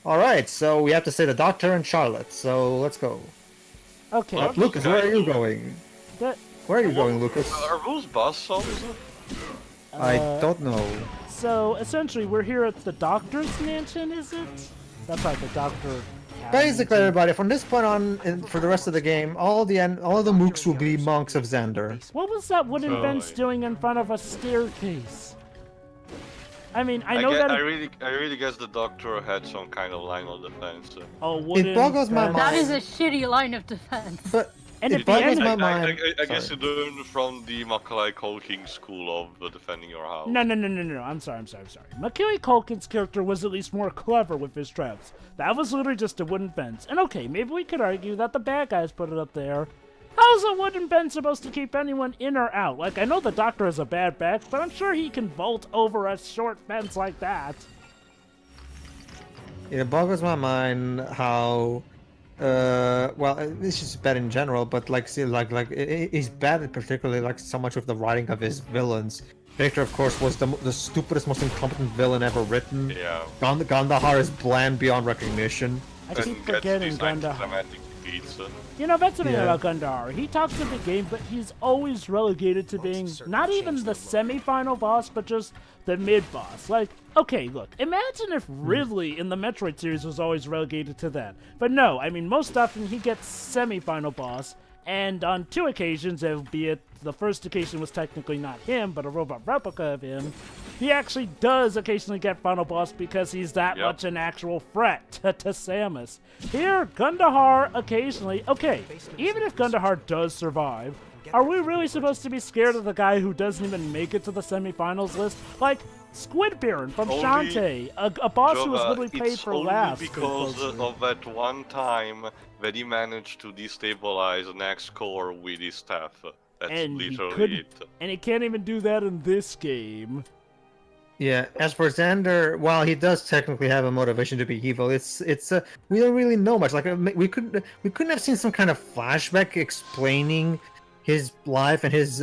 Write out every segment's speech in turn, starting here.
All right, so we have to say the Doctor and Charlotte. So let's go. Okay. Lucas, where are you going? That, Where are you going, Lucas? Are those bus songs? I don't know. so essentially, we're here at the Doctor's mansion, is it? That's right, the Doctor. Basically, everybody, from this point on, for the rest of the game, all the mooks will be monks of Xander. What was that wooden Totally. bench doing in front of a staircase? I mean, I know that. I really guess the Doctor had some kind of line of defense. Oh, wooden It boggles my bench. mind. That is a shitty line of defense. But And it at the boggles end, my mind. I guess you learned from the Macaulay Culkin school of defending your house. No. I'm sorry. Macaulay Culkin's character was at least more clever with his traps. That was literally just a wooden fence. And okay, maybe we could argue that the bad guys put it up there. How's a wooden fence supposed to keep anyone in or out? Like, I know the Doctor has a bad back, but I'm sure he can vault over a short fence like that. It boggles my mind how, well, this is bad in general, but like, see, he's bad, particularly like so much with the writing of his villains. Victor, of course, was the stupidest, most incompetent villain ever written. Yeah. Gandahar is bland beyond recognition. I keep forgetting Gandahar. Pizza. You know, that's the thing Yeah. about Gandahar. He talks a big game, but he's always relegated to being not even the semi-final boss, but just the mid-boss. Like, okay, look, imagine if Ridley in the Metroid series was always relegated to that. But no, I mean, most often he gets semi-final boss, and on 2 occasions, albeit the first occasion was technically not him, but a robot replica of him, he actually does occasionally get final boss because he's that much an actual threat to Samus. Here, Gandahar occasionally, okay, even if Gandahar does survive, are we really supposed to be scared of the guy who doesn't even make it to the semifinals list? Like, Squid Baron from Only- Shantae, a boss who was literally paid it's for only laughs. because of that one time that he managed to destabilize Knack's core with his staff. That's and literally it. And he can't even do that in this game. Yeah, as for Xander, while he does technically have a motivation to be evil, it's we don't really know much. Like we couldn't have seen some kind of flashback explaining his life and his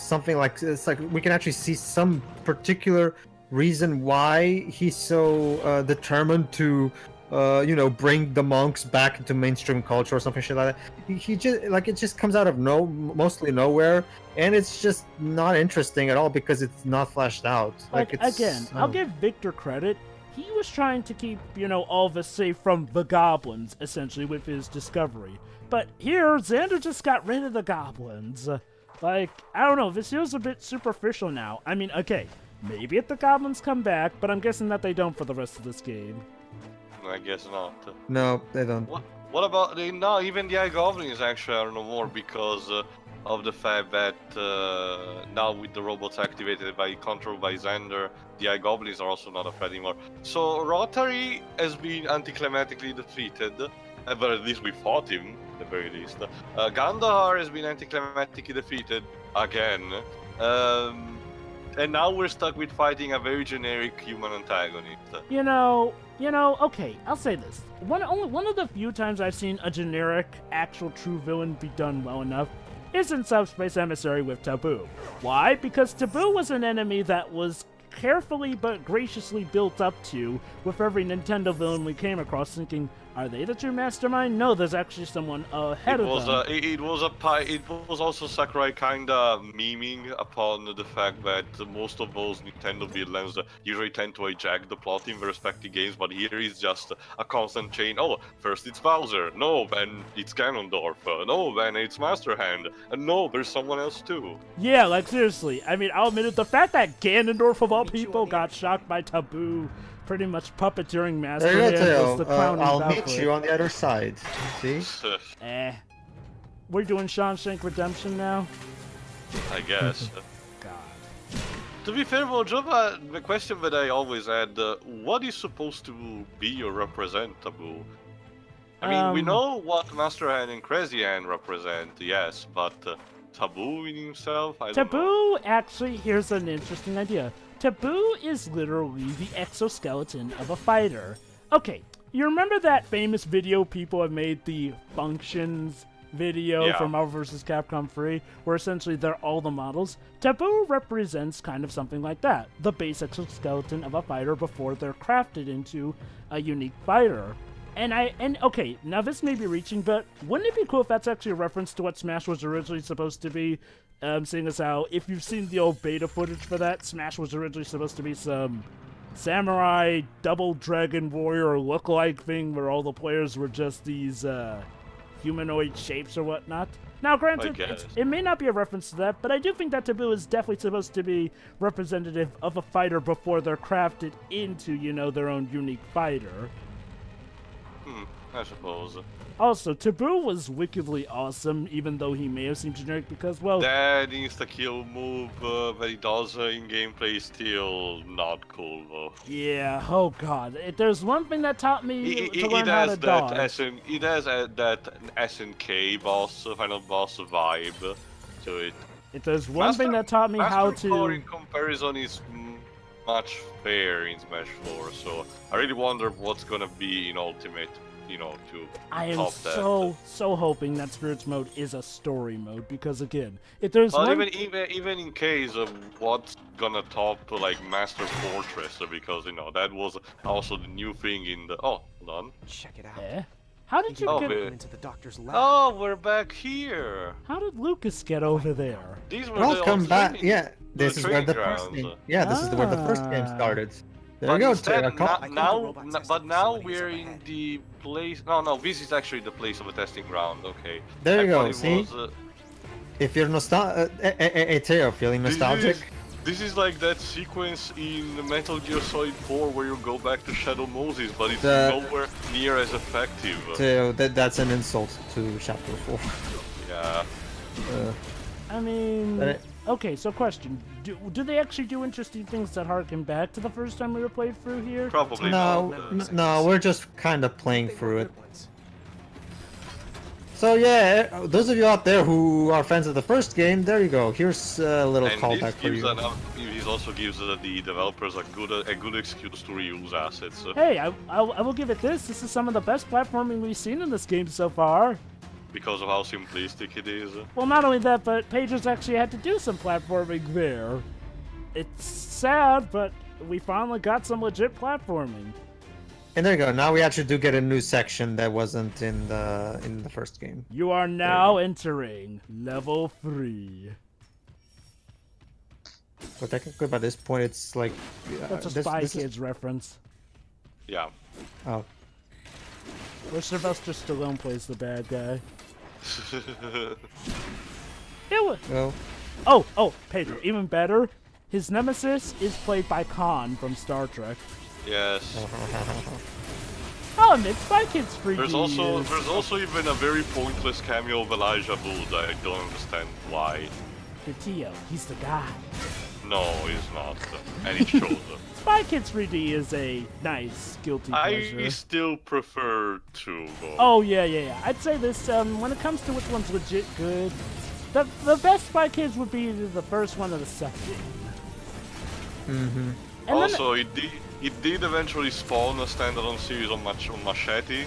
something like it's like we can actually see some particular reason why he's so determined to bring the monks back into mainstream culture or something shit like that. He just like it just comes out of mostly nowhere. And it's just not interesting at all because it's not fleshed out. Like it's, again, I'll give Victor credit. He was trying to keep, all of us safe from the goblins, essentially, with his discovery. But here, Xander just got rid of the goblins. Like, I don't know, this feels a bit superficial now. I mean, okay, maybe if the goblins come back, but I'm guessing that they don't for the rest of this game. I guess not. No, they don't. What about no? Even the Goblins actually are no more because of the fact that now with the robots activated by controlled by Xander, the Goblins are also not a threat anymore. So Rotary has been anticlimactically defeated, but at least we fought him at the very least. Gandahar has been anticlimactically defeated again. And now we're stuck with fighting a very generic human antagonist. Okay, I'll say this. One of the few times I've seen a generic, actual true villain be done well enough is in Subspace Emissary with Taboo. Why? Because Taboo was an enemy that was carefully but graciously built up to with every Nintendo villain we came across, thinking, are they the true mastermind? No, there's actually someone ahead of them. It was also Sakurai kinda memeing upon the fact that most of those Nintendo villains usually tend to hijack the plot in the respective games, but here is just a constant chain. Oh, first it's Bowser, no, then it's Ganondorf, no, then it's Master Hand, and no, there's someone else too. Yeah, like seriously, I mean, I'll admit it, the fact that Ganondorf of all people got shocked by Taboo, pretty much puppeteering Master Hand was the crowning I'll meet Valkyrie. you on the other side. See? We're doing Shawshank Redemption now? I guess. God. To be fair, though, Jova, the question that I always had, what is supposed to be or represent Taboo? I mean, we know what Master Hand and Crazy Hand represent, yes, but Taboo in himself, I don't know. Taboo, actually, here's an interesting idea. Taboo is literally the exoskeleton of a fighter. Okay, you remember that famous video people have made, the functions video Yeah. from Marvel vs. Capcom 3, where essentially they're all the models. Taboo represents kind of something like that, the basic skeleton of a fighter before they're crafted into a unique fighter. And okay, now this may be reaching, but wouldn't it be cool if that's actually a reference to what Smash was originally supposed to be? Seeing as how, if you've seen the old beta footage for that, Smash was originally supposed to be some samurai double dragon warrior look-alike thing where all the players were just these humanoid shapes or whatnot. Now, granted, it may not be a reference to that, but I do think that Taboo is definitely supposed to be representative of a fighter before they're crafted into, you know, their own unique fighter. I suppose. Also, Taboo was wickedly awesome, even though he may have seemed generic because, well... That insta-kill move that he does in gameplay is still not cool, though. Yeah, oh god. If there's one thing that taught me to learn how to dodge... It has that SNK boss, final boss vibe to it. If there's one thing that taught me how Master Core to... in comparison is much fair in Smash 4, so I really wonder what's gonna be in Ultimate. You know, to I am top so hoping that Spirits mode is a story mode because again, if there's well, one... even in case of what's gonna top like Master Fortress, because you know that was also the new thing in the hold on. Check it out. Eh? How did you get Into the doctor's lab. Oh, we're back here. How did Lucas get over there? These were Well, the come old back. training- Yeah, this is where training the first grounds. game. Yeah, this is where the first game started. There you go. instead, Tara. now we're in the place. No, this is actually the place of a testing ground. Okay. There you I go. thought it See, was, if you're Teo, feeling nostalgic. This is like that sequence in Metal Gear Solid 4 where you go back to Shadow Moses, but it's nowhere near as effective. Teo, that's an insult to Chapter 4. Yeah. I mean... Okay, so question. Do they actually do interesting things that harken back to the first time we were played through here? Probably No, not. no, we're just kind of playing through it. So yeah, those of you out there who are fans of the first game, there you go. Here's a little And callback for you. This also gives the developers a good excuse to reuse assets. Hey, I will give it this. This is some of the best platforming we've seen in this game so far. Because of how simplistic it is. Well, not only that, but Pedro's actually had to do some platforming there. It's sad, but we finally got some legit platforming. And there you go. Now we actually do get a new section that wasn't in the first game. You are now entering level 3. But technically, by this point, it's like That's a Spy Kids reference. Yeah. Oh. Where Sylvester Stallone plays the bad guy. It was. Oh, Pedro. Even better, his nemesis is played by Khan from Star Trek. Yes. I'll admit, Spy Kids 3D There's also even a very pointless cameo of Elijah Wood. I don't understand why. Tio, he's the guy. No, he's not. And it shows. Spy Kids 3D is a nice, guilty pleasure. I still prefer 2, though. Oh, yeah. I'd say this, when it comes to which one's legit good, the best Spy Kids would be the first one or the second. Mm-hmm. And also, it did eventually spawn a standalone series on Machete,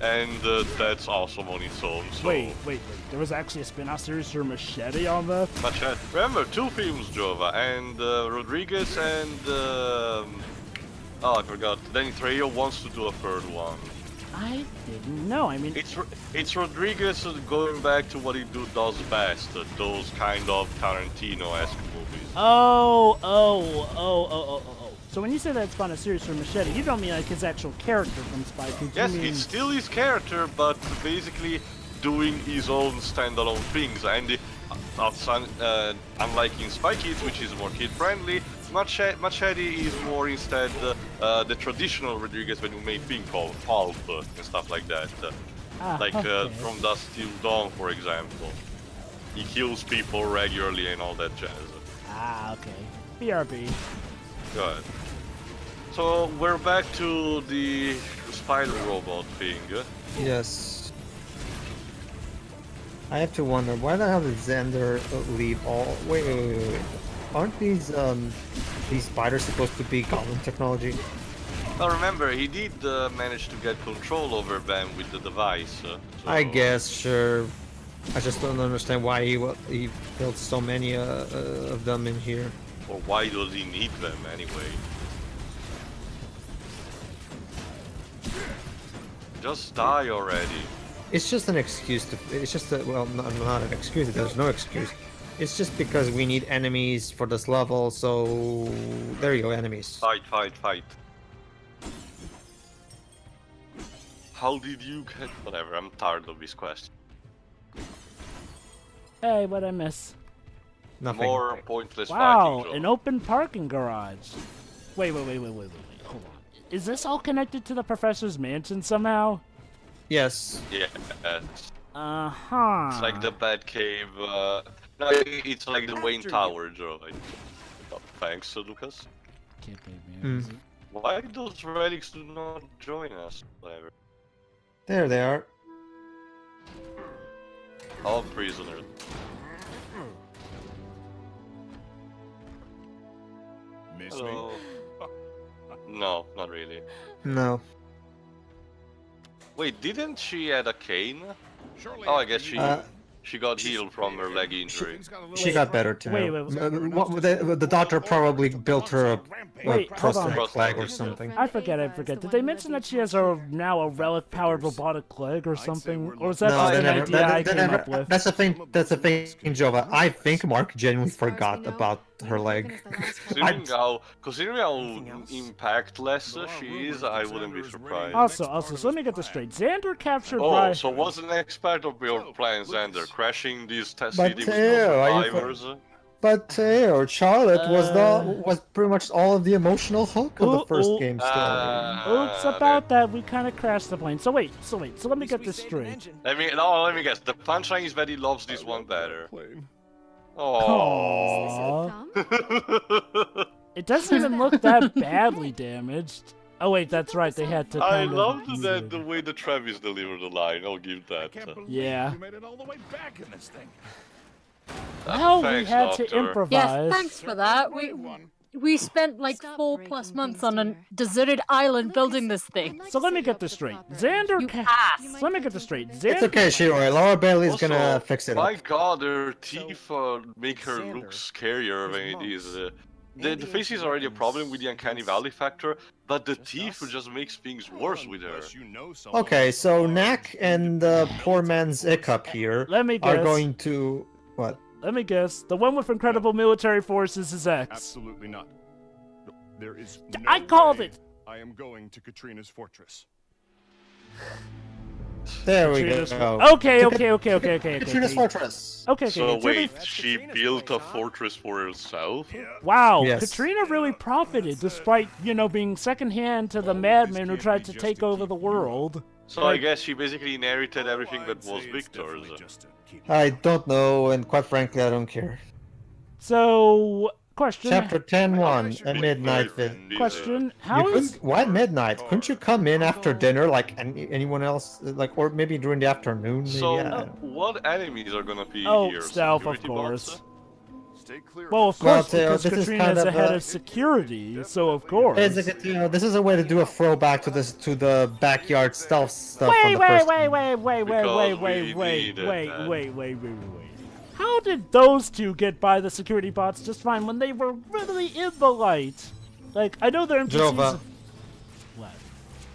and that's awesome on its own. So. Wait. There was actually a spin-off series for Machete on the... Machete. Remember, 2 films, Jova, and Rodriguez and... oh, I forgot. Danny Trejo wants to do a 3rd one. I didn't know. I mean... It's Rodriguez going back to what he does best, those kind of Tarantino-esque movies. Oh. So when you say that spawned a series for Machete, you don't mean like his actual character from Spy Kids. Yes, you mean... it's still his character, but basically doing his own standalone things. And unlike in Spy Kids, which is more kid-friendly, Machete is more instead the traditional Rodriguez when you made things called Pulp and stuff like that. From Dusk Till Dawn, for example. He kills people regularly and all that jazz. Okay. BRB. Good. So we're back to the spider robot thing. Yes. I have to wonder why the hell did Xander leave all? Wait. Aren't these spiders supposed to be goblin technology? Now remember, he did manage to get control over them with the device. So... I guess, sure. I just don't understand why he built so many of them in here. Or why does he need them anyway? Just die already. It's just an excuse to. It's just a, well, not an excuse. There's no excuse. It's just because we need enemies for this level. So there you go, enemies. Fight, fight, fight. How did you get? Whatever. I'm tired of this question. Hey, what'd I miss? Nothing. More pointless Wow, fighting. an open parking garage. Wait. Hold on. Is this all connected to the professor's mansion somehow? Yes. Yeah. Uh-huh. It's like the Batcave. No, it's like the Wayne Tower, Joe. Oh, thanks, Lucas. Can't pay me. Why those relics do not join us? Whatever. There they are. All prisoners. Miss Hello. No, not really. No. Wait, didn't she add a cane? Shortly Oh, I after guess you- she got healed from her leg injury. Things got a little She got better too. Wait. The doctor probably built her a Wait, hold on. prosthetic leg or something. I forget. Did they mention that she has now a relic-powered robotic leg or something? Or was that No, just they an never. idea I They came never up with? that's the thing. That's the thing, Jova. I think Mark genuinely forgot about her leg. Considering how impactless she is, I wouldn't be surprised. Also, so let me get this straight. Xander captured Oh, Ryder. so what's the next part of your plan, Xander? Crashing this test But, city with are no you survivors? But Charlotte was pretty much all of the emotional hook of the first game story. Oops, about that, we kind of crashed the plane. So wait, so let me get this straight. Let me guess. The punchline is that he loves this one better. Aww. Oh. It doesn't even look that badly damaged. Oh wait, that's right, they had to I kind of... love that the way the Travis delivered the line. I'll give that. Yeah. You made it all the way back in this thing. Well, we Thanks, had to Doctor. improvise. Yes, thanks for that. We spent like 4+ months on a deserted island building this thing. So let me get this straight. Xander You ca- ass. Let me get this straight. It's Xander... okay, Shiroi. Laura Bailey's Also, gonna fix it My up. God, her teeth make her look scarier than it is. The face is already a problem with the uncanny valley factor, but the teeth just makes things worse with her. Okay, so Knack and the poor man's hiccup here Let me are guess. going to what? Let me guess. The one with incredible military forces is X. Absolutely not. There is no I called way it! I am going to Katrina's fortress. There we Katrina's go. Okay. Katrina's fortress. Okay. So to be- wait, she built a fortress for herself? Wow, Yes. Katrina really profited despite, being secondhand to the madman who tried to take over the world. So I guess she basically inherited everything that was Victor's. I don't know, and quite frankly, I don't care. So, question. Chapter 10-1, a midnight vid. Question. You How is... couldn't- Why midnight? Couldn't you come in after dinner like anyone else? Like, or maybe during the afternoon? Maybe, So, yeah. what enemies are gonna be Oh, here? stealth, of Security course. bots? Stay clear. Well, of Well, course, because this is Katrina's kind of the head a- of security, so of course. This is a way to do a throwback to the backyard stealth stuff on Wait, the first wait. How did those two get by the security bots just fine when they were really in the light? Like, I know they're NPCs. Jova. What?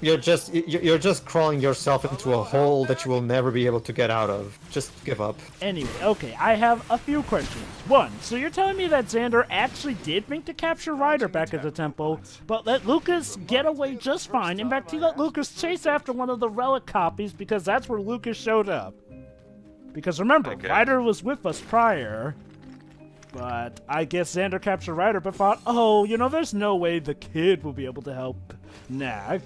You're just crawling yourself into a hole that you will never be able to get out of. Just give up. Anyway, okay, I have a few questions. One, so you're telling me that Xander actually did think to capture Ryder back at the temple, but let Lucas get away just fine. In fact, he let Lucas chase after one of the relic copies because that's where Lucas showed up. Because remember, Okay. Ryder was with us prior. But I guess Xander captured Ryder but thought, oh, there's no way the kid will be able to help Knack.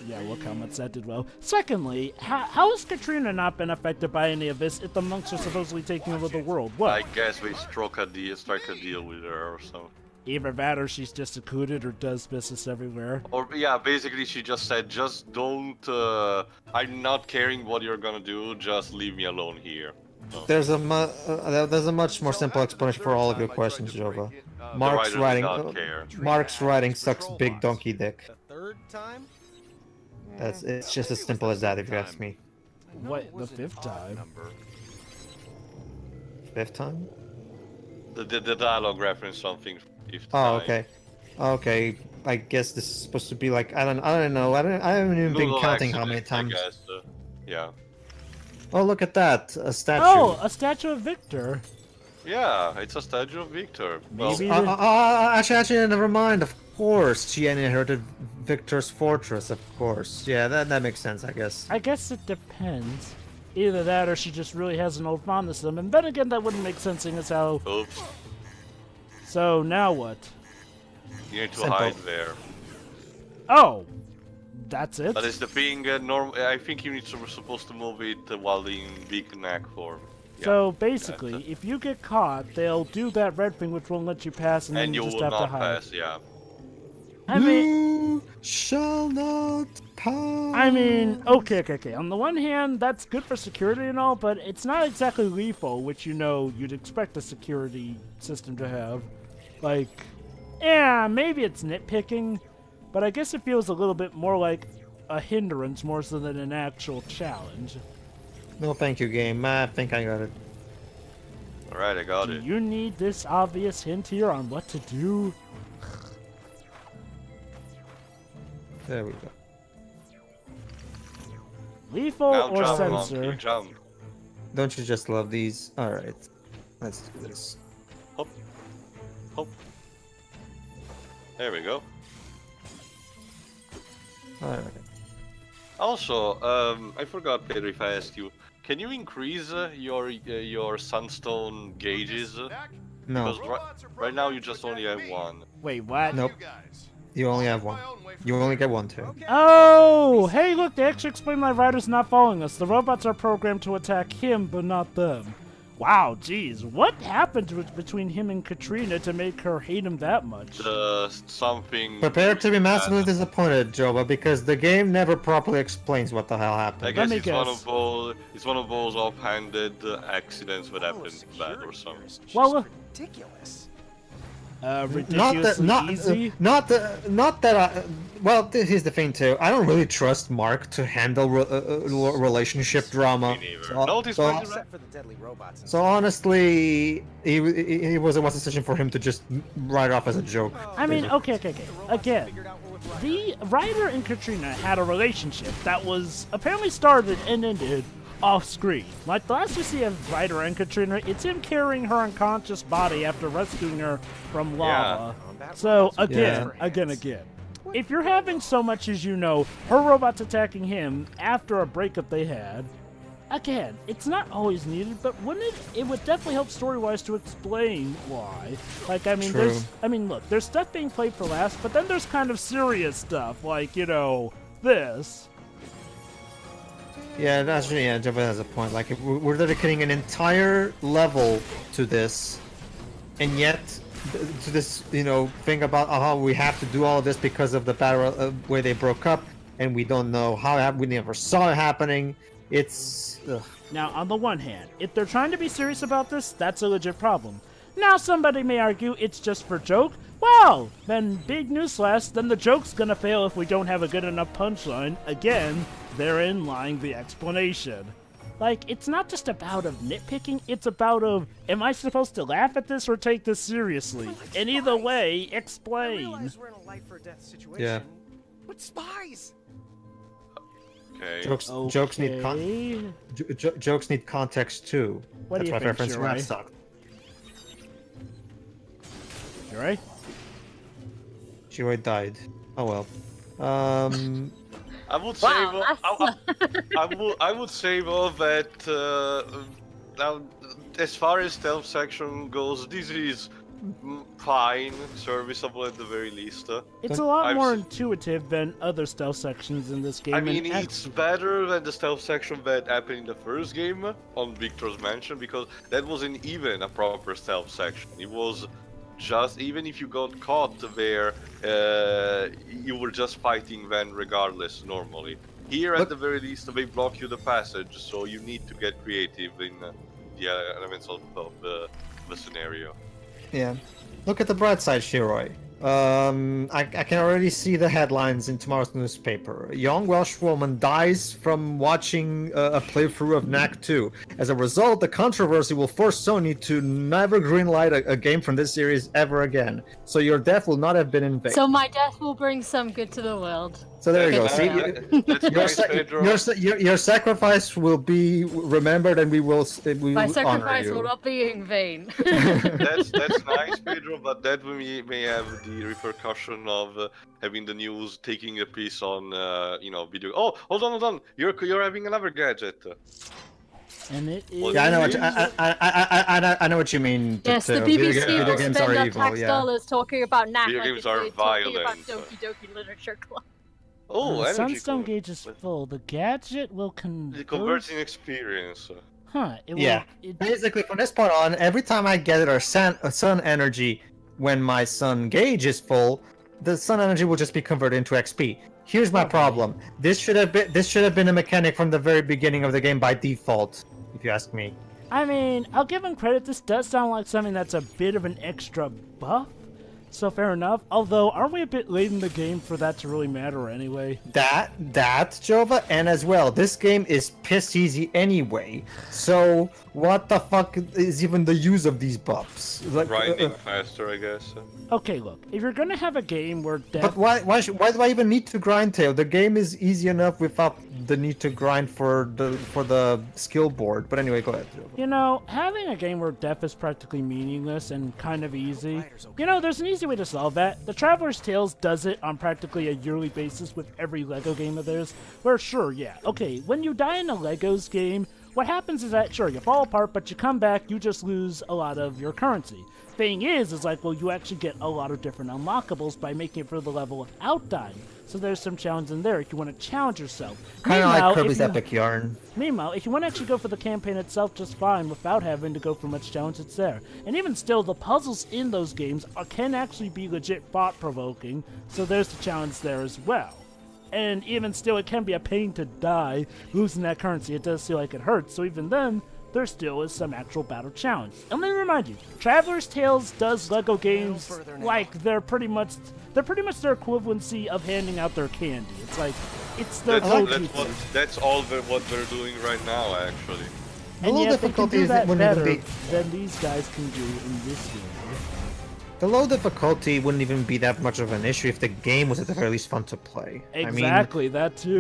Yeah, look how much that did well. Secondly, how has Katrina not been affected by any of this if the monks are supposedly taking over the world? What? I guess we strike a deal with her or something. Either that or she's just secluded or does business everywhere. Or yeah, basically she just said, just don't. I'm not caring what you're gonna do. Just leave me alone here. So, There's a much more simple explanation for all of your questions, Jova. Mark's Ryder writing. did not care. Mark's writing sucks big donkey dick. third time? It's just as simple as that, if you ask me. What, the fifth time? Fifth time? The dialogue reference something. Oh, okay. Okay, I guess this is supposed to be like I don't know. I haven't even been Google counting how many accident, times. I guess, yeah. Oh, look at that, a statue. Oh, a statue of Victor. Yeah, it's a statue of Victor. Well, Maybe Actually, never mind. Of course, she inherited Victor's fortress. Of course, yeah, that makes sense, I guess. I guess it depends. Either that or she just really has an old fondness for them. And then again, that wouldn't make sense seeing as how... oops. So, now what? You need to Simple. hide there. Oh! That's it? But it's the being normal. I think you're supposed to move it while in big neck form. Yeah. So, basically, if you get caught, they'll do that red thing which won't let you pass, and then And you you just will have to not hide. pass, yeah. I mean... You shall not pass. I mean, okay. On the one hand, that's good for security and all, but it's not exactly lethal, which you'd expect a security system to have. Like, yeah, maybe it's nitpicking, but I guess it feels a little bit more like a hindrance more so than an actual challenge. No, thank you, game. I think I got it. Alright, I got Do it. you need this obvious hint here on what to do? There we go. Lethal Now or jump, sensor? monkey, jump. Don't you just love these? All right, let's do this. Hop. Hop. There we go. All right. Also, I forgot, Pedro, if I asked you, can you increase your sunstone gauges? No, Because right now you just only have one. Wait, what? nope. You only have one. You only get one too. Oh, hey, look, they actually explained why Ryder's not following us. The robots are programmed to attack him, but not them. Wow, geez, what happened between him and Katrina to make her hate him that much? Something. Prepare to be massively disappointed, Joba, because the game never properly explains what the hell I happened. guess me it's one guess. of those. It's one of those offhanded accidents that happen bad or something. Well, Ridiculous. ridiculously easy. Not that I. Well, here's the thing too. I don't really trust Mark to handle relationship drama. Me neither. So, No, this so, one's Except for the deadly robots. And so honestly, it was a decision for him to just write off as a joke. I mean, okay. Again, the Ryder and Katrina had a relationship that was apparently started and ended off screen. Like the last we see of Ryder and Katrina, it's him carrying her unconscious body after rescuing her from lava. So again. If you're having so much as her robots attacking him after a breakup they had, again, it's not always needed, but wouldn't it would definitely help story-wise to explain why. Like, I mean, True. look, there's stuff being played for laughs, but then there's kind of serious stuff, like, this. Yeah, actually, yeah, Joba has a point. Like, if we're dedicating an entire level to this, and yet to this, thing about how we have to do all of this because of the battle where they broke up, and we don't know how we never saw it happening. It's Now, on the one hand, if they're trying to be serious about this, that's a legit problem. Now, somebody may argue it's just for joke. Well, then big newsflash, then the joke's gonna fail if we don't have a good enough punchline. Again, therein lying the explanation. Like, it's not just about of nitpicking, it's about of, am I supposed to laugh at this or take this seriously? And either way, I explain. realize we're in a life or death situation. Yeah. But spies. Okay. jokes need Okay. jokes need context too. What do That's you why think, reference Shirai? Rat sucked. You right? Shirai died. Oh well. I would say, Wow, I would say though that now, as far as stealth section goes, this is fine, serviceable at the very least. It's a lot I've more s- intuitive than other stealth sections in this game. I mean, and it's better than the stealth section that happened in the first game on Victor's Mansion, because that wasn't even a proper stealth section. It was just, even if you got caught there, you were just fighting then regardless normally. Here, at the very least, they block you the passage, so you need to get creative in the elements of the scenario. Yeah. Look at the bright side, Shiroi. I can already see the headlines in tomorrow's newspaper. A young Welsh woman dies from watching a playthrough of Knack II. As a result, the controversy will force Sony to never greenlight a game from this series ever again. So your death will not have been in vain. So my death will bring some good to the world. So there you go. That's See, nice. That's nice, Pedro. your sacrifice will be remembered, and we will My honor sacrifice you. will not be in vain. That's nice, Pedro, but that may have the repercussion of having the news taking a piece on, video. Oh, hold on, you're having another gadget. And it is. Yeah, I know what you mean. Yes, the video BBC will games spend are our evil. tax Yeah. dollars talking about Knack Video like games they are did talking about violent. Doki Doki Literature Club. Oh, The energy sunstone core. gauge is full. The gadget will The convert. converting experience. Huh? It will. Yeah. Basically, from this point on, every time I get sun energy, when my sun gauge is full, the sun energy will just be converted into XP. Here's my problem. This should have been a mechanic from the very beginning of the game by default, if you ask me. I mean, I'll give him credit. This does sound like something that's a bit of an extra buff. So fair enough. Although, aren't we a bit late in the game for that to really matter anyway? That, Jova, and as well, this game is piss easy anyway. So what the fuck is even the use of these buffs? Like, Grinding faster, I guess. Okay, look. If you're gonna have a game where but death... why do I even need to grind tail? The game is easy enough without the need to grind for the skill board. But anyway, go ahead, Jova. You know, having a game where death is practically meaningless and kind of easy... You know, there's an easy way to solve that. The Traveler's Tales does it on practically a yearly basis with every LEGO game of theirs, where sure, yeah, okay, when you die in a LEGO's game, what happens is that, sure, you fall apart, but you come back, you just lose a lot of your currency. Thing is like, well, you actually get a lot of different unlockables by making it through the level without dying. So there's some challenge in there if you want to challenge yourself. Kind of Meanwhile, like Kirby's if you- Epic Yarn. Meanwhile, if you want to actually go for the campaign itself just fine without having to go for much challenge, it's there. And even still, the puzzles in those games can actually be legit thought-provoking, so there's the challenge there as well. And even still, it can be a pain to die losing that currency. It does feel like it hurts, so even then, there still is some actual battle challenge. And let me remind you, Traveler's Tales does LEGO games like they're pretty much their equivalency of handing out their candy. It's like, it's their go-to thing. That's all what they're doing right now, actually. The And low yet they can difficulty do is that wouldn't even better be than these guys can do in this game. the low difficulty wouldn't even be that much of an issue if the game was at the very least fun to play. Exactly, that too.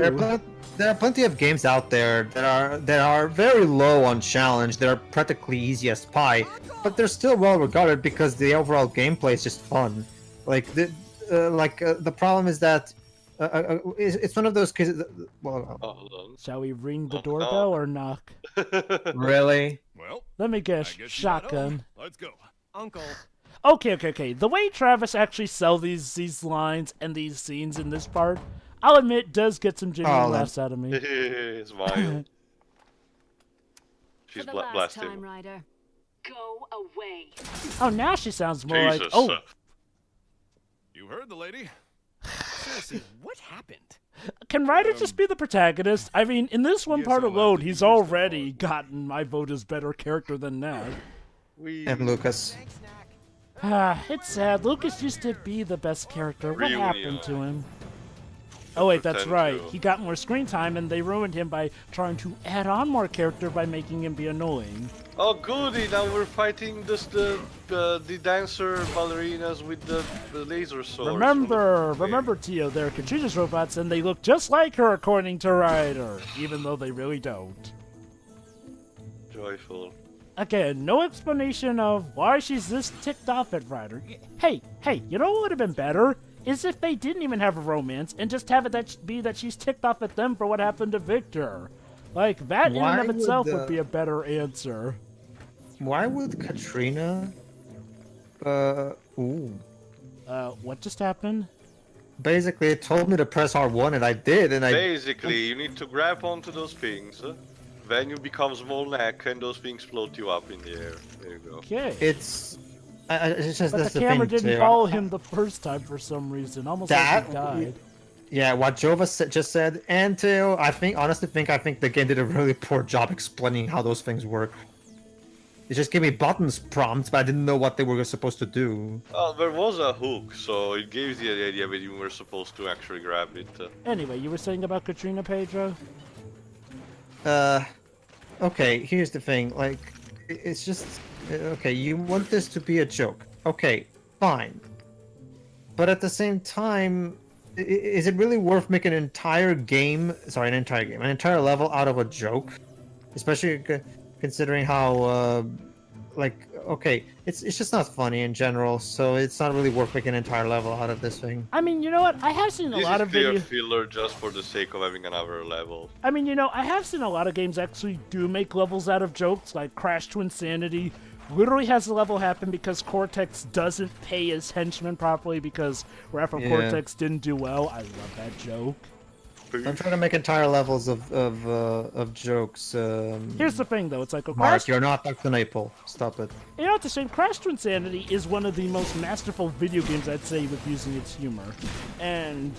There are plenty of games out there that are very low on challenge, that are practically easy as pie, but they're still well regarded because the overall gameplay is just fun. The problem is that it's one of those cases. Well, Oh, hold on. Shall we ring the Oh, doorbell no. or knock? really? Well, Let me I guess, guess you got shotgun. home. Let's go. Uncle. Okay. The way Travis actually sell these lines and these scenes in this part, I'll admit, does get some genuine laughs out of me. Smile. She's For the last blasting. time, Ryder. Go away. Oh, now she sounds more Jesus. like, oh, You heard the lady. Seriously, what happened? can Ryder just be the protagonist? I mean, in this one guess part I'll have alone, to he's do this already gotten my vote as better character than Nag. And Lucas. Thanks, Knack. It's sad. Lucas used to be the best character. What Reunion. happened to him? Oh wait, that's Pretend right. to. He got more screen time, and they ruined him by trying to add on more character by making him be annoying. Oh goody! Now we're fighting the dancer ballerinas with the laser swords. Remember, Tio, they're Katrina's robots, and they look just like her, according to Ryder, even though they really don't. Joyful. Again, no explanation of why she's this ticked off at Ryder. Hey, you know what would have been better? Is if they didn't even have a romance and just have it be that she's ticked off at them for what happened to Victor. Like, that in Why and of itself would, would be a better answer. Why would Katrina? What just happened? Basically, it told me to press R1, and I did, and Basically, you need to grab onto those things. Then you become small neck, and those things float you up in the air. There you go. Okay. It's just But that's the the camera thing. didn't too. follow him the first time for some reason, almost like he died. Yeah, what Jova just said, and Teo, I think the game did a really poor job explaining how those things work. It just gave me buttons prompts, but I didn't know what they were supposed to do. There was a hook, so it gave you the idea that you were supposed to actually grab it. Anyway, you were saying about Katrina, Pedro? Okay, here's the thing. Like, it's just... Okay, you want this to be a joke. Okay, fine. But at the same time, is it really worth making an entire game... Sorry, an entire level out of a joke? Especially considering how, like, okay, it's just not funny in general, so it's not really worth making an entire level out of this thing. I mean, you know what? I have seen a lot of videos. videos. This is clear filler just for the sake of having another level. I mean, you know, I have seen a lot of games actually do make levels out of jokes, like Crash to Insanity. Literally has the level happen because Cortex doesn't pay his henchmen properly because Rapper Cortex didn't do well. I love that joke. I'm trying to make entire levels of jokes. Here's the thing, though. It's like a Mark, you're not Dr. Naple. Stop it. You know, at the same, Crash to Insanity is one of the most masterful video games, I'd say, with using its humor. And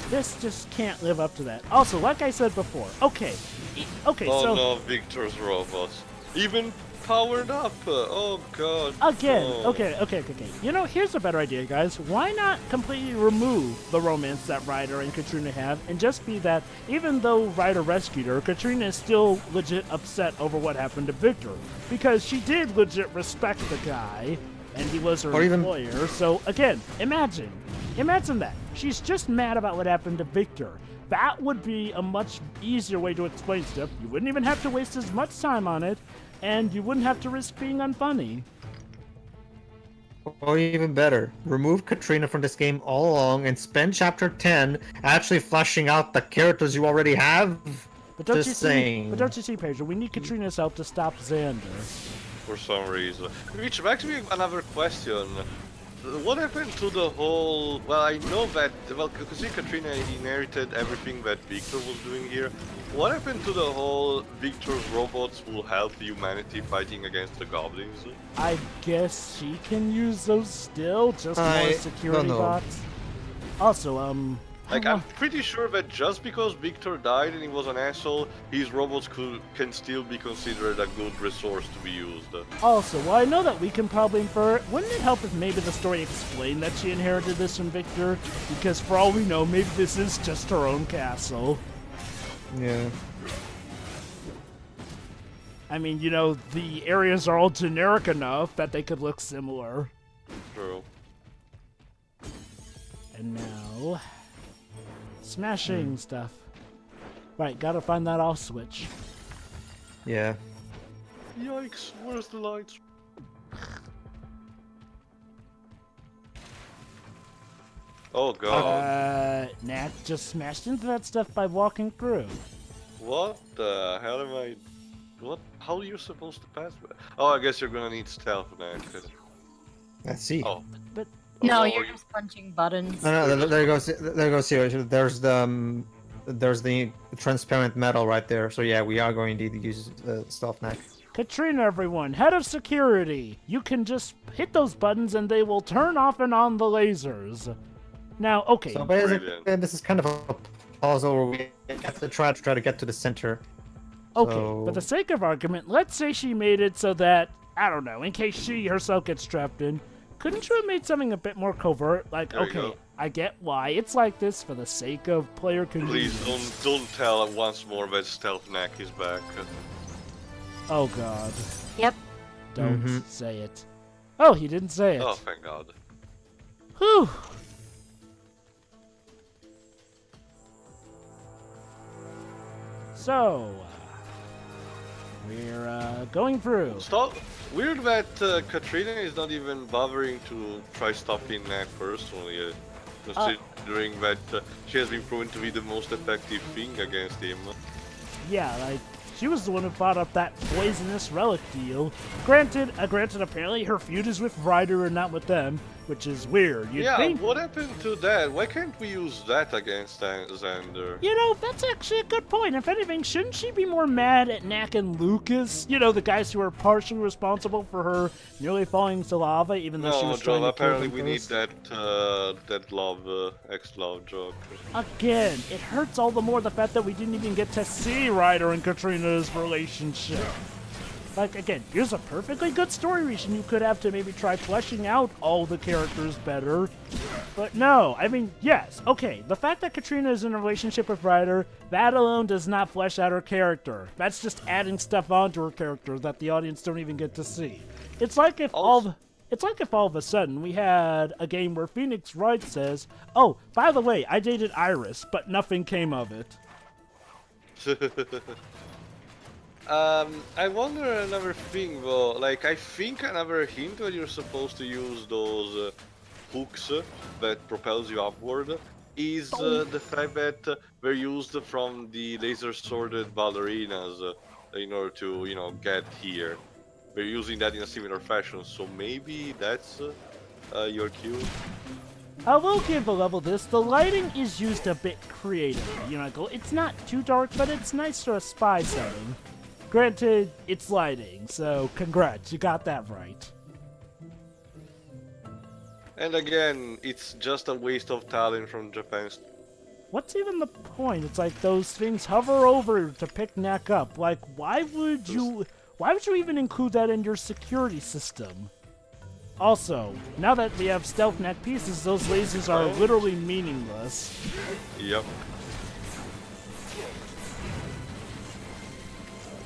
this just can't live up to that. Also, like I said before, okay, Oh so... no, Victor's robots. Even powered up. Oh god. Again, Oh. okay. You know, here's a better idea, guys. Why not completely remove the romance that Ryder and Katrina have, and just be that, even though Ryder rescued her, Katrina is still legit upset over what happened to Victor. Because she did legit respect the guy, and he was her employer. So, again, imagine that. She's just mad about what happened to Victor. That would be a much easier way to explain stuff. You wouldn't even have to waste as much time on it, and you wouldn't have to risk being unfunny. Or even better, remove Katrina from this game all along and spend Chapter 10 actually fleshing out the characters you already have. But don't Just saying. But don't you see, Pedro? We need Katrina's help to stop Xander. For some reason. Which makes me another question. What happened to the whole... Well, I know that... Well, because Katrina inherited everything that Victor was doing here. What happened to the whole Victor's robots will help humanity fighting against the goblins? I guess she can use those still, just more security bots. Also, Like, I'm pretty sure that just because Victor died and he was an asshole, his robots can still be considered a good resource to be used. Also, well, I know that we can probably infer it. Wouldn't it help if maybe the story explained that she inherited this from Victor? Because for all we know, maybe this is just her own castle. Yeah. I mean, you know, the areas are all generic enough that they could look similar. True. And now... smashing stuff. Right, gotta find that off switch. Yeah. Yikes, where's the lights? Oh god. Knack just smashed into that stuff by walking through. What the hell am I... What? How are you supposed to pass that? Oh, I guess you're gonna need stealth now. Let's see. Oh. But No, Oh, you're just punching buttons. No, there goes here. There's the transparent metal right there. So yeah, we are going to use stealth Knack. Katrina, everyone, head of security. You can just hit those buttons and they will turn off and on the lasers. Now, okay. So basically, this is kind of a puzzle where we have to try to get to the center. Okay, So... for the sake of argument, let's say she made it so that, I don't know, in case she herself gets trapped in, couldn't you have made something a bit more covert? Like, okay, I get why it's like this for the sake of player convenience. Please don't tell once more that stealth Knack is back. Oh god. Yep. Don't say it. Oh, he didn't say it. Oh, thank god. Whew. So, we're going through. Stop. Weird that Katrina is not even bothering to try stopping Knack personally, considering that she has been proven to be the most effective thing against him. Yeah, like, she was the one who brought up that poisonous relic deal. Granted, apparently her feud is with Ryder and not with them, which is weird. You'd think... what happened to that? Why can't we use that against Xander? You know, that's actually a good point. If anything, shouldn't she be more mad at Knack and Lucas? You know, the guys who are partially responsible for her nearly falling to lava, even though she was trying to apparently kill them we need first. that love, ex-love joke. Again, it hurts all the more the fact that we didn't even get to see Ryder and Katrina's relationship. Like, again, here's a perfectly good story reason you could have to maybe try fleshing out all the characters better. But no, I mean, yes, okay, the fact that Katrina is in a relationship with Ryder, that alone does not flesh out her character. That's just adding stuff onto her character that the audience don't even get to see. It's like if all of a sudden we had a game where Phoenix Wright says, "Oh, by the way, I dated Iris, but nothing came of it." I wonder another thing though, like I think another hint that you're supposed to use those hooks that propels you upward is the fact that they're used from the laser sworded ballerinas in order to, you know, get here. They're using that in a similar fashion, so maybe that's your cue. I will give a level this. The lighting is used a bit creatively. You know, it's not too dark, but it's nice for a spy setting. Granted, it's lighting, so congrats, you got that right. And again, it's just a waste of talent from Japan. What's even the point? It's like those things hover over to pick Knack up. Like, why would you even include that in your security system? Also, now that we have stealth Knack pieces, those lasers are literally meaningless. Yep.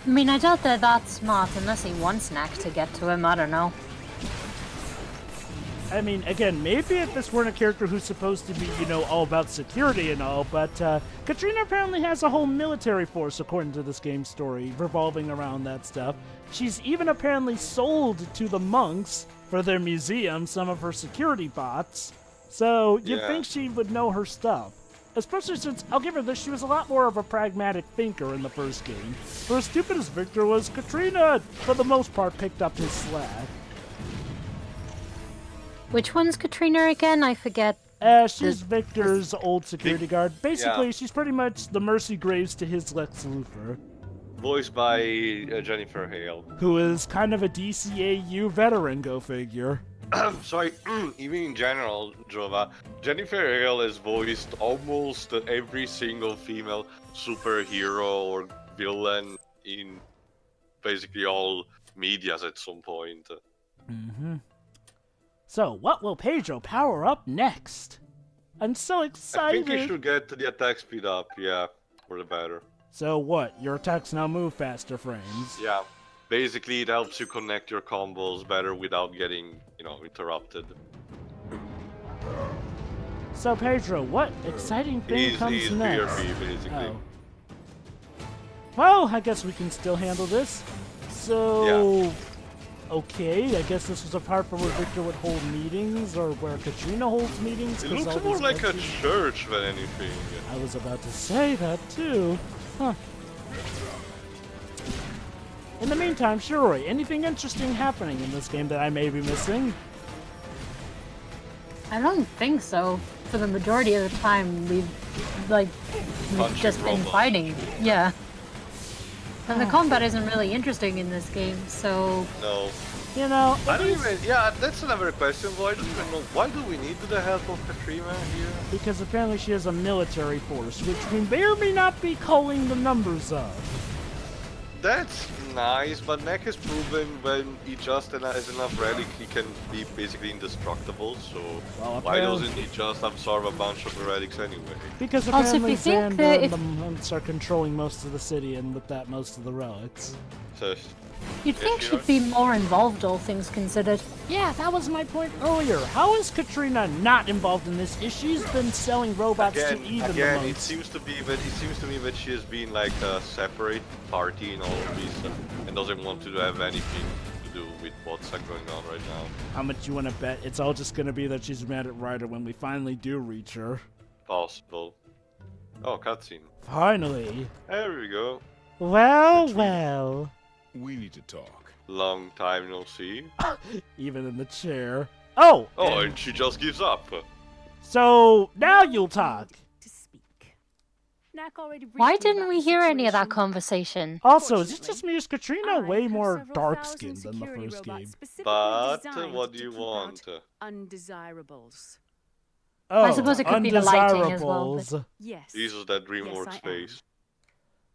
I mean, I doubt they're that smart unless he wants Knack to get to him, I don't know. I mean, again, maybe if this weren't a character who's supposed to be, you know, all about security and all, but Katrina apparently has a whole military force, according to this game's story, revolving around that stuff. She's even apparently sold to the monks for their museum some of her security bots, so you'd think she would know her stuff. Especially since, I'll give her this, she was a lot more of a pragmatic thinker in the first game. For as stupid as Victor was, Katrina, for the most part, picked up his slack. Which one's Katrina again? I forget. She's Victor's old security guard. Basically, she's pretty much the Mercy Graves to his Lex Luthor. Voiced by Jennifer Hale. Who is kind of a DCAU veteran, go figure. Sorry, even in general, Jova, Jennifer Hale has voiced almost every single female superhero or villain in basically all medias at some point. Mm-hmm. So, what will Pedro power up next? I'm so excited! I think you should get the attack speed up, yeah, for the better. So what, your attacks now move faster, frames? Yeah, basically it helps you connect your combos better without getting, you know, interrupted. So Pedro, what exciting thing comes next? PRP, basically. Oh. Well, I guess we can still handle this. So, okay, I guess this was a part where Victor would hold meetings, or where Katrina holds meetings. It looks more like a church than anything. I was about to say that too. Huh. In the meantime, Shiroi, anything interesting happening in this game that I may be missing? I don't think so. For the majority of the time, we've just been fighting. Yeah. And the combat isn't really interesting in this game, so... No. You know, I don't even... Yeah, that's another question, but I don't even know. Why do we need the help of Katrina here? Because apparently she has a military force, which we may or may not be calling the numbers of. That's nice, but Knack has proven when he just has enough relic, he can be basically indestructible, so why doesn't he just absorb a bunch of the relics anyway? Because apparently Xander and the monks are controlling most of the city, and with that, most of the relics. So, you'd think she'd be more involved, all things considered. Yeah, that was my point earlier. How is Katrina not involved in this if she's been selling robots to even the monks? It seems to me that she has been like a separate party in all of this and doesn't want to have anything to do with what's going on right now. How much you want to bet it's all just going to be that she's mad at Ryder when we finally do reach her? Possible. Oh, cutscene. Finally. There we go. Well. We need to talk. Long time no see. Even in the chair. Oh! Oh, and she just gives up. So, now you'll talk. To speak. Knack already Why didn't we hear any of that conversation? Also, is it just me or is Katrina way more dark-skinned than the first game? But, what do you want? Undesirables. Oh, I suppose it could be the lighting as well. But... Yes. Jesus, that DreamWorks face.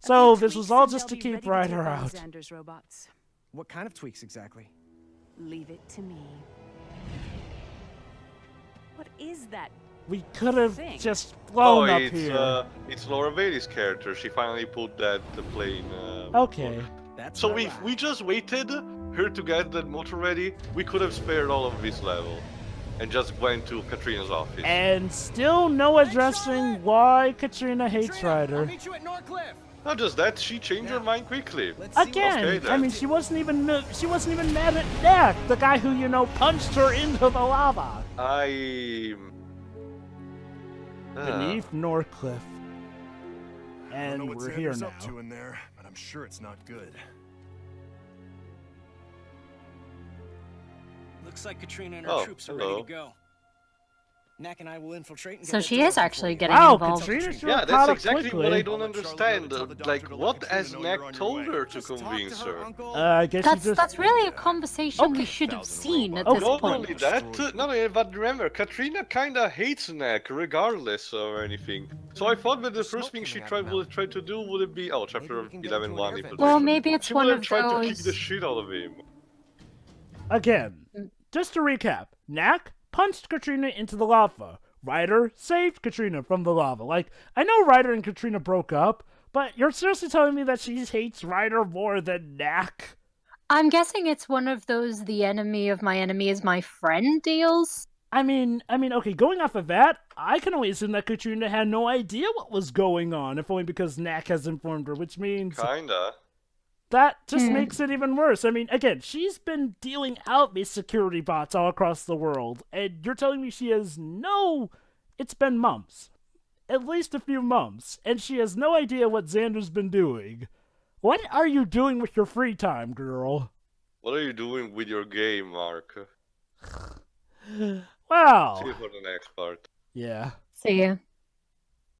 So, this was all just to keep Ryder out. Xander's robots. What kind of tweaks exactly? Leave it to me. What is that? We could have Thing. just Oh, flown up here. it's Laura Bailey's character. She finally put that plane. Okay. That's So not if right. we just waited her to get that motor ready, we could have spared all of this level, and just went to Katrina's office. And still no addressing why Katrina hates Katrina, I'll Ryder. meet you at Norcliffe. Not just that, she changed her mind quickly. Let's see what- Again, Okay, then. I mean, she wasn't even mad at Knack, the guy who, you know, punched her into the lava. Beneath Norcliffe. I don't know And what we're here Xander's now. up to in there, but I'm sure it's not good. Looks like Katrina and her Oh, troops are hello. ready to go. Knack and I will infiltrate and get So that she door is open actually for you. getting Wow, involved. Katrina sure Yeah, caught that's up exactly what I quickly. don't I'll let Charlotte understand. tell the doctor Like, to let what Katrina has know Knack you're on your told way. her to Just talk convince to her? Uncle. I guess she That's just... that's really a conversation we Okay. should have seen at Oh, this Not point. only that, not only, but remember, Katrina kinda hates Knack, regardless of anything. So I thought that the There's first smoke thing she coming out of would try to do would be, oh, Maybe chapter we can get him to 11 an 1 air in vent. Well, particular. maybe it's She one would of have tried to kick the those. shit out of him. Again, just to recap, Knack punched Katrina into the lava. Ryder saved Katrina from the lava. Like, I know Ryder and Katrina broke up, but you're seriously telling me that she hates Ryder more than Knack? I'm guessing it's one of those "the enemy of my enemy is my friend" deals. I mean, okay, going off of that, I can only assume that Katrina had no idea what was going on, if only because Knack has informed her, which means Kinda. that just makes it even worse. I mean, again, she's been dealing out these security bots all across the world, and you're telling me she has no... It's been months. At least a few months, and she has no idea what Xander's been doing. What are you doing with your free time, girl? What are you doing with your game, Mark? Wow. See you for the next part. Yeah. See ya.